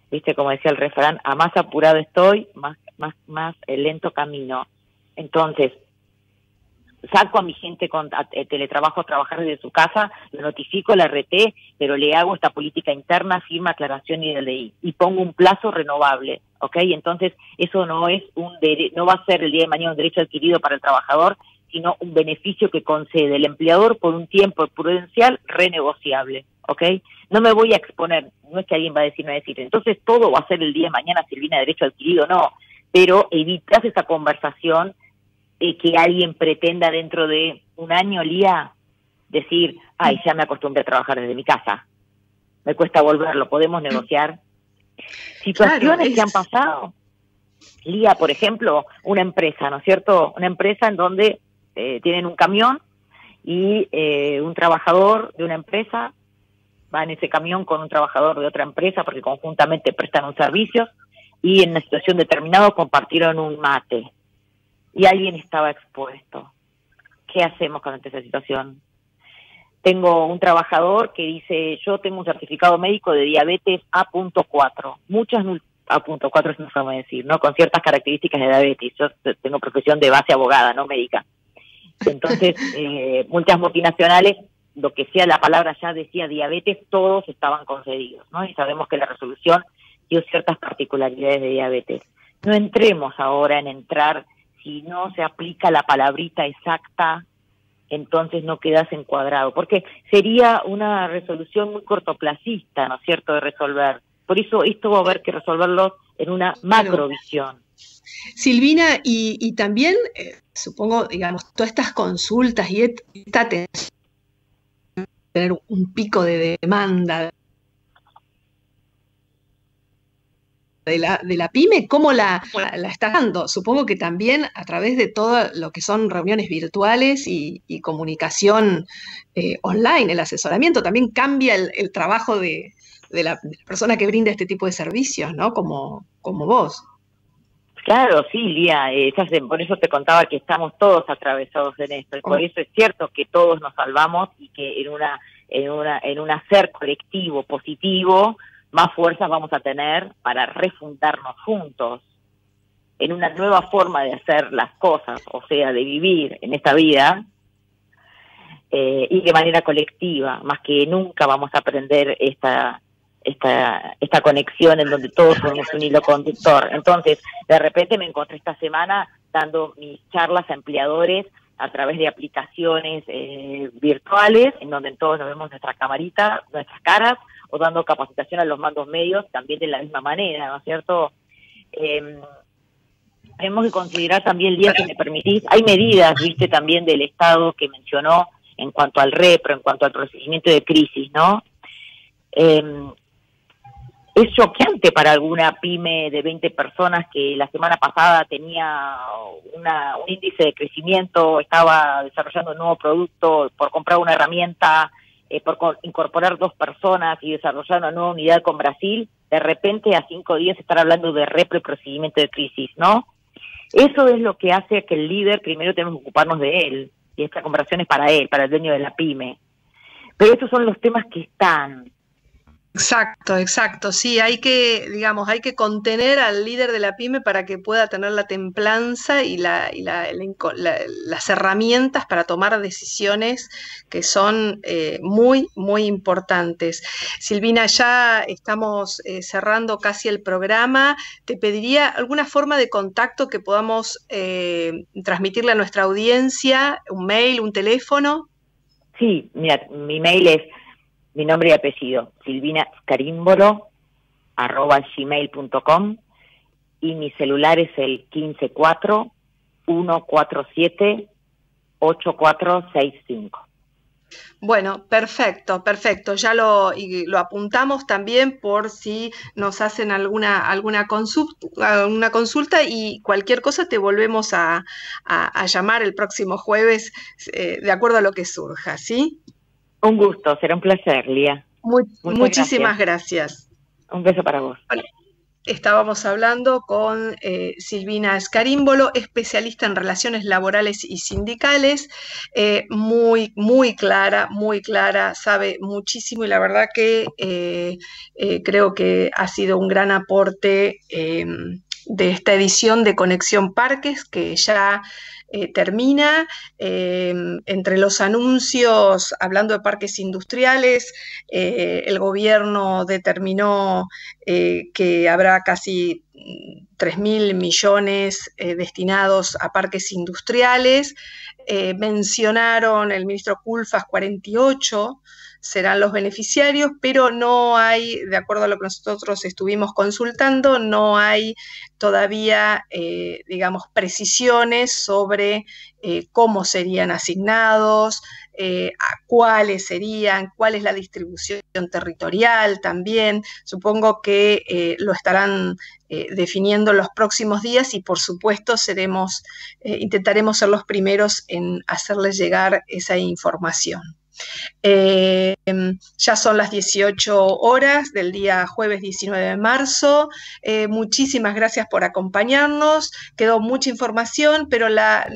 Speaker 9: ¿Viste? Como decía el refrán, a más apurado estoy, más lento camino. Entonces, saco a mi gente con teletrabajo a trabajar desde su casa, lo notifico, la RT, pero le hago esta política interna, firma, aclaración y DNI, y pongo un plazo renovable, ¿ok? Entonces, eso no es no va a ser el día de mañana un derecho adquirido para el trabajador, sino un beneficio que concede el empleador por un tiempo prudencial renegociable, ¿ok? No me voy a exponer, no es que alguien va a decir, entonces todo va a ser el día de mañana si viene a derecho adquirido, no, pero evitas esa conversación que alguien pretenda dentro de un año, Lía, decir, ay, ya me acostumbré a trabajar desde mi casa, me cuesta volverlo, podemos negociar. Situaciones que han pasado, Lía, por ejemplo, una empresa, ¿no es cierto? Una empresa en donde tienen un camión y un trabajador de una empresa va en ese camión con un trabajador de otra empresa porque conjuntamente prestan un servicio y en una situación determinada compartieron un mate y alguien estaba expuesto. ¿Qué hacemos con esa situación? Tengo un trabajador que dice, yo tengo un certificado médico de diabetes A.4. Muchas A.4 es una forma de decir, ¿no? Con ciertas características de diabetes. Yo tengo profesión de base abogada, no médica. Entonces, muchas multinacionales, lo que sea la palabra ya decía diabetes, todos estaban concedidos, ¿no? Y sabemos que la resolución dio ciertas particularidades de diabetes. No entremos ahora en entrar, si no se aplica la palabrita exacta, entonces no quedas encuadrado, porque sería una resolución muy cortoplacista, ¿no es cierto?, de resolver. Por eso esto va a haber que resolverlo en una macrovisión.
Speaker 2: Silvina, y también, supongo, digamos, todas estas consultas y esta atención, tener un pico de demanda de la pyme, ¿cómo la está dando? Supongo que también a través de todo lo que son reuniones virtuales y comunicación online, el asesoramiento, también cambia el trabajo de la persona que brinda este tipo de servicios, ¿no? Como vos.
Speaker 9: Claro, sí, Lía, por eso te contaba que estamos todos atravesados en esto, y por eso es cierto que todos nos salvamos y que en un hacer colectivo positivo, más fuerzas vamos a tener para refundarnos juntos en una nueva forma de hacer las cosas, o sea, de vivir en esta vida, y de manera colectiva. Más que nunca vamos a aprender esta conexión en donde todos somos un hilo conductor. Entonces, de repente me encontré esta semana dando mis charlas a empleadores a través de aplicaciones virtuales, en donde todos nos vemos nuestra camarita, nuestras caras, o dando capacitación a los mandos medios también de la misma manera, ¿no es cierto? Tenemos que considerar también, Lía, si me permitís, hay medidas, viste, también del Estado que mencionó en cuanto al repro, en cuanto al procedimiento de crisis, ¿no? Es choqueante para alguna pyme de 20 personas que la semana pasada tenía un índice de crecimiento, estaba desarrollando un nuevo producto, por comprar una herramienta, por incorporar 2 personas y desarrollar una nueva unidad con Brasil, de repente a 5 días estar hablando de repro y procedimiento de crisis, ¿no? Eso es lo que hace que el líder primero tenemos que ocuparnos de él, y esta conversación es para él, para el dueño de la pyme. Pero estos son los temas que están.
Speaker 2: Exacto, sí, hay que contener al líder de la pyme para que pueda tener la templanza y las herramientas para tomar decisiones que son muy, muy importantes. Silvina, ya estamos cerrando casi el programa. Te pediría alguna forma de contacto que podamos transmitirle a nuestra audiencia, un mail, un teléfono.
Speaker 9: Sí, mira, mi mail es mi nombre y apellido, silvinascarimbolo@gmail.com, y mi celular es el 154-147-8465.
Speaker 2: Bueno, perfecto. Ya lo apuntamos también por si nos hacen alguna consulta, y cualquier cosa te volvemos a llamar el próximo jueves de acuerdo a lo que surja, ¿sí?
Speaker 9: Un gusto, será un placer, Lía.
Speaker 2: Muchísimas gracias.
Speaker 9: Un beso para vos.
Speaker 2: Bueno, estábamos hablando con Silvina Scarimbolo, especialista en relaciones laborales y sindicales, muy clara, sabe muchísimo, y la verdad que creo que ha sido un gran aporte de esta edición de Conexión Parques, que ya termina. Entre los anuncios, hablando de parques industriales, el gobierno determinó que habrá casi 3.000 millones destinados a parques industriales. Mencionaron el ministro Culfas 48 serán los beneficiarios, pero no hay, de acuerdo a lo que nosotros estuvimos consultando, no hay todavía, digamos, precisiones sobre cómo serían asignados, a cuáles serían, cuál es la distribución territorial también. Supongo que lo estarán definiendo los próximos días y por supuesto intentaremos ser los primeros en hacerles llegar esa información. Ya son las 18 horas del día jueves 19 de marzo. Muchísimas gracias por acompañarnos. Quedó mucha información, pero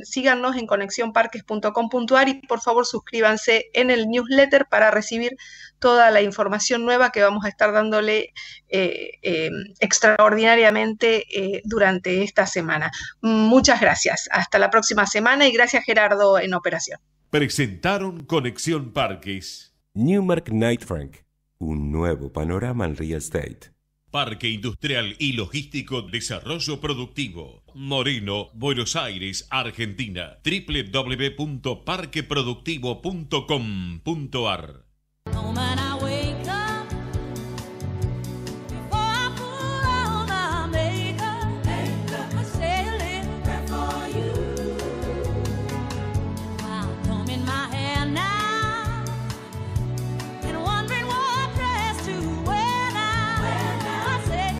Speaker 2: síganos en conexionparques.com.ar y por favor suscríbanse en el newsletter para recibir toda la información nueva que vamos a estar dándole extraordinariamente durante esta semana. Muchas gracias. Hasta la próxima semana y gracias, Gerardo, en operación.
Speaker 1: Presentaron Conexión Parques.
Speaker 10: Newmark Knight Frank, un nuevo panorama en real estate.
Speaker 1: Parque Industrial y Logístico Desarrollo Productivo. Moreno, Buenos Aires, Argentina. www.parqueproductivo.com.ar